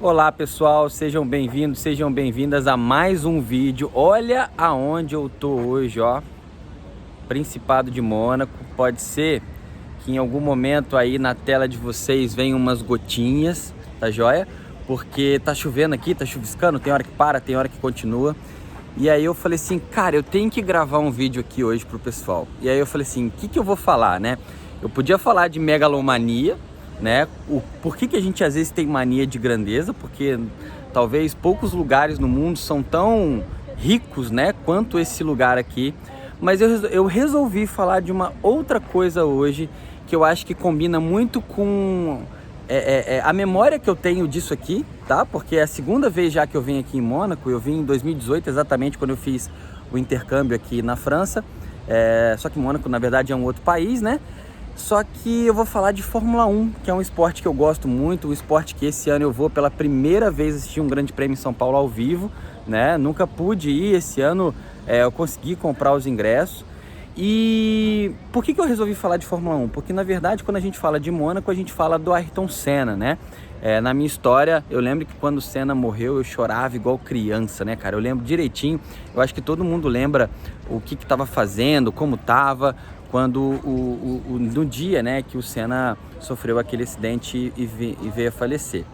Olá pessoal, sejam bem-vindos, sejam bem-vindas a mais um vídeo. Olha aonde eu tô hoje, ó. Principado de Mônaco. Pode ser que em algum momento aí na tela de vocês venham umas gotinhas, tá joia? Porque tá chovendo aqui, tá chuviscando, tem hora que para, tem hora que continua. E aí eu falei assim, cara, eu tenho que gravar um vídeo aqui hoje pro pessoal. E aí eu falei assim, o que eu vou falar, né? Eu podia falar de megalomania, né? Por que a gente às vezes tem mania de grandeza? Porque talvez poucos lugares no mundo são tão ricos, né, quanto esse lugar aqui. Mas eu resolvi falar de uma outra coisa hoje que eu acho que combina muito com a memória que eu tenho disso aqui, tá? Porque é a segunda vez já que eu venho aqui em Mônaco. Eu vim em 2018, exatamente quando eu fiz o intercâmbio aqui na França. Só que Mônaco, na verdade, é um outro país, né? Só que eu vou falar de Fórmula 1, que é um esporte que eu gosto muito, um esporte que esse ano eu vou pela primeira vez assistir um grande prêmio em São Paulo ao vivo, né? Nunca pude ir, esse ano eu consegui comprar os ingressos. E por que eu resolvi falar de Fórmula 1? Porque na verdade quando a gente fala de Mônaco, a gente fala do Ayrton Senna, né? Na minha história, eu lembro que quando o Senna morreu, eu chorava igual criança, né, cara? Eu lembro direitinho, eu acho que todo mundo lembra o que estava fazendo, como estava, quando no dia, né, que o Senna sofreu aquele acidente e veio a falecer.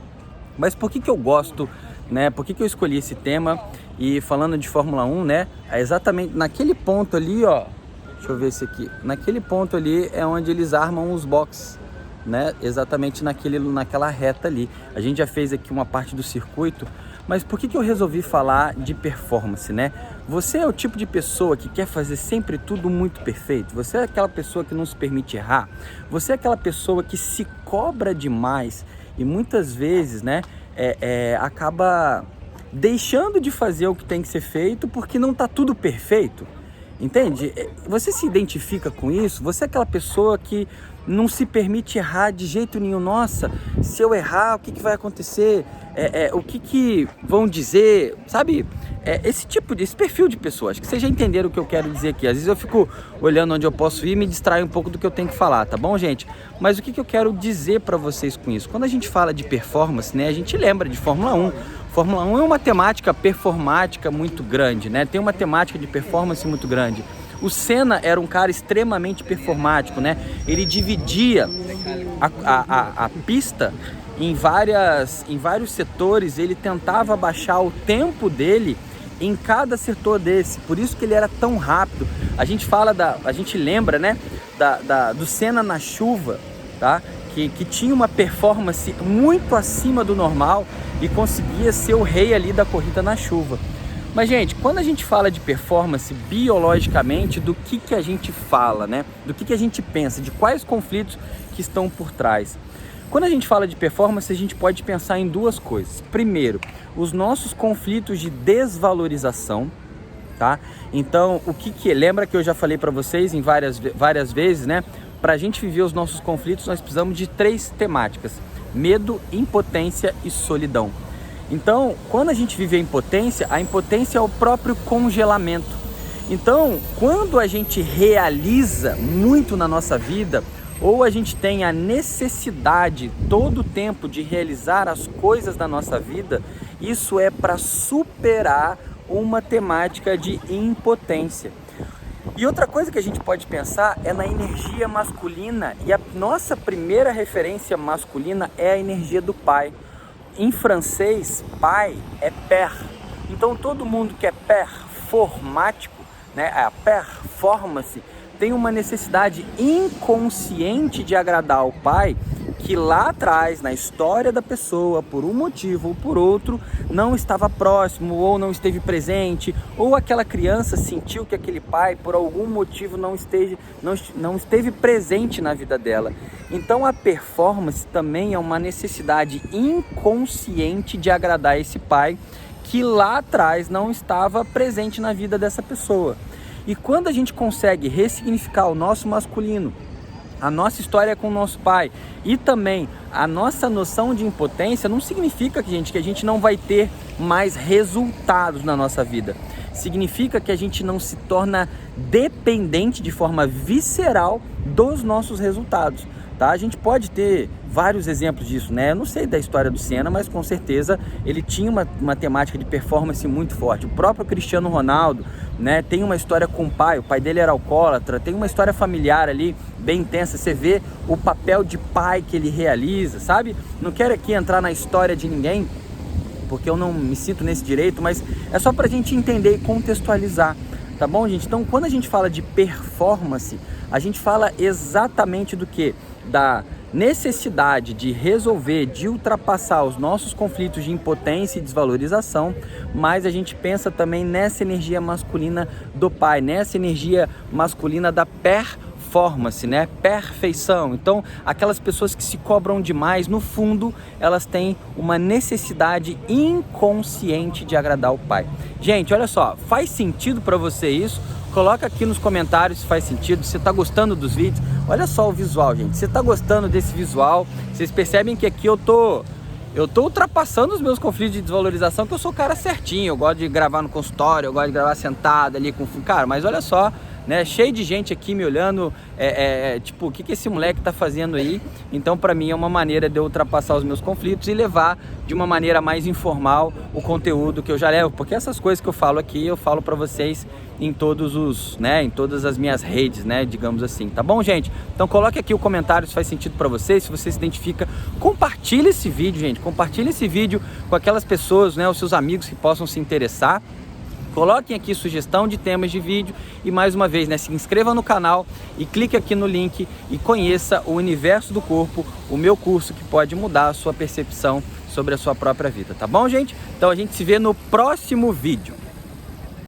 Mas por que eu gosto, né? Por que eu escolhi esse tema? E falando de Fórmula 1, né? É exatamente naquele ponto ali, ó. Deixa eu ver esse aqui. Naquele ponto ali é onde eles armam os boxes, né? Exatamente naquela reta ali. A gente já fez aqui uma parte do circuito. Mas por que eu resolvi falar de performance, né? Você é o tipo de pessoa que quer fazer sempre tudo muito perfeito? Você é aquela pessoa que não se permite errar? Você é aquela pessoa que se cobra demais e muitas vezes, né, acaba deixando de fazer o que tem que ser feito porque não tá tudo perfeito? Entende? Você se identifica com isso? Você é aquela pessoa que não se permite errar de jeito nenhum. Nossa, se eu errar, o que vai acontecer? O que vão dizer? Sabe? Esse perfil de pessoa. Acho que vocês já entenderam o que eu quero dizer aqui. Às vezes eu fico olhando onde eu posso ir e me distraio um pouco do que eu tenho que falar, tá bom, gente? Mas o que eu quero dizer para vocês com isso? Quando a gente fala de performance, né, a gente lembra de Fórmula 1. Fórmula 1 é uma temática performática muito grande, né? Tem uma temática de performance muito grande. O Senna era um cara extremamente performático, né? Ele dividia a pista em vários setores. Ele tentava baixar o tempo dele em cada setor desse. Por isso que ele era tão rápido. A gente lembra, né? Do Senna na chuva, tá? Que tinha uma performance muito acima do normal e conseguia ser o rei ali da corrida na chuva. Mas, gente, quando a gente fala de performance biologicamente, do que a gente fala, né? Do que a gente pensa, de quais conflitos que estão por trás. Quando a gente fala de performance, a gente pode pensar em duas coisas. Primeiro, os nossos conflitos de desvalorização, tá? Então, lembra que eu já falei para vocês em várias vezes, né? Para a gente viver os nossos conflitos, nós precisamos de 3 temáticas: medo, impotência e solidão. Então, quando a gente vive a impotência é o próprio congelamento. Então, quando a gente realiza muito na nossa vida, ou a gente tem a necessidade todo o tempo de realizar as coisas da nossa vida, isso é para superar uma temática de impotência. E outra coisa que a gente pode pensar é na energia masculina, e a nossa primeira referência masculina é a energia do pai. Em francês, pai é père. Então todo mundo que é performático, né, a performance, tem uma necessidade inconsciente de agradar ao pai, que lá atrás, na história da pessoa, por um motivo ou por outro, não estava próximo ou não esteve presente, ou aquela criança sentiu que aquele pai, por algum motivo, não esteve presente na vida dela. Então a performance também é uma necessidade inconsciente de agradar esse pai, que lá atrás não estava presente na vida dessa pessoa. E quando a gente consegue ressignificar o nosso masculino, a nossa história com o nosso pai e também a nossa noção de impotência, não significa que a gente não vai ter mais resultados na nossa vida. Significa que a gente não se torna dependente de forma visceral dos nossos resultados. tá? A gente pode ter vários exemplos disso, né? Eu não sei da história do Senna, mas com certeza ele tinha uma temática de performance muito forte. O próprio Cristiano Ronaldo, né, tem uma história com o pai dele era alcoólatra, tem uma história familiar ali bem intensa. Você vê o papel de pai que ele realiza, sabe? Não quero aqui entrar na história de ninguém, porque eu não me sinto nesse direito, mas é só pra gente entender e contextualizar, tá bom, gente? Então, quando a gente fala de performance, a gente fala exatamente do que? Da necessidade de resolver, de ultrapassar os nossos conflitos de impotência e desvalorização, mas a gente pensa também nessa energia masculina do pai, nessa energia masculina da performance, né? Perfeição. Então, aquelas pessoas que se cobram demais, no fundo, elas têm uma necessidade inconsciente de agradar o pai. Gente, olha só, faz sentido para você isso? Coloca aqui nos comentários se faz sentido, se você está gostando dos vídeos. Olha só o visual, gente. Você está gostando desse visual? Vocês percebem que aqui eu tô ultrapassando os meus conflitos de desvalorização, que eu sou o cara certinho. Eu gosto de gravar no consultório, eu gosto de gravar sentado ali com... Cara, mas olha só, né? Cheio de gente aqui me olhando, tipo, o que esse moleque tá fazendo aí? Então, para mim, é uma maneira de eu ultrapassar os meus conflitos e levar de uma maneira mais informal o conteúdo que eu já levo, porque essas coisas que eu falo aqui, eu falo para vocês em todos os, né, em todas as minhas redes, né, digamos assim, tá bom, gente? Então coloque aqui o comentário se faz sentido para vocês, se você se identifica, compartilhe esse vídeo, gente, compartilhe esse vídeo com aquelas pessoas, né, os seus amigos que possam se interessar. Coloquem aqui sugestão de temas de vídeo e mais uma vez, né, se inscreva no canal e clique aqui no link e conheça o Universo do Corpo, o meu curso que pode mudar a sua percepção sobre a sua própria vida, tá bom, gente? Então a gente se vê no próximo vídeo.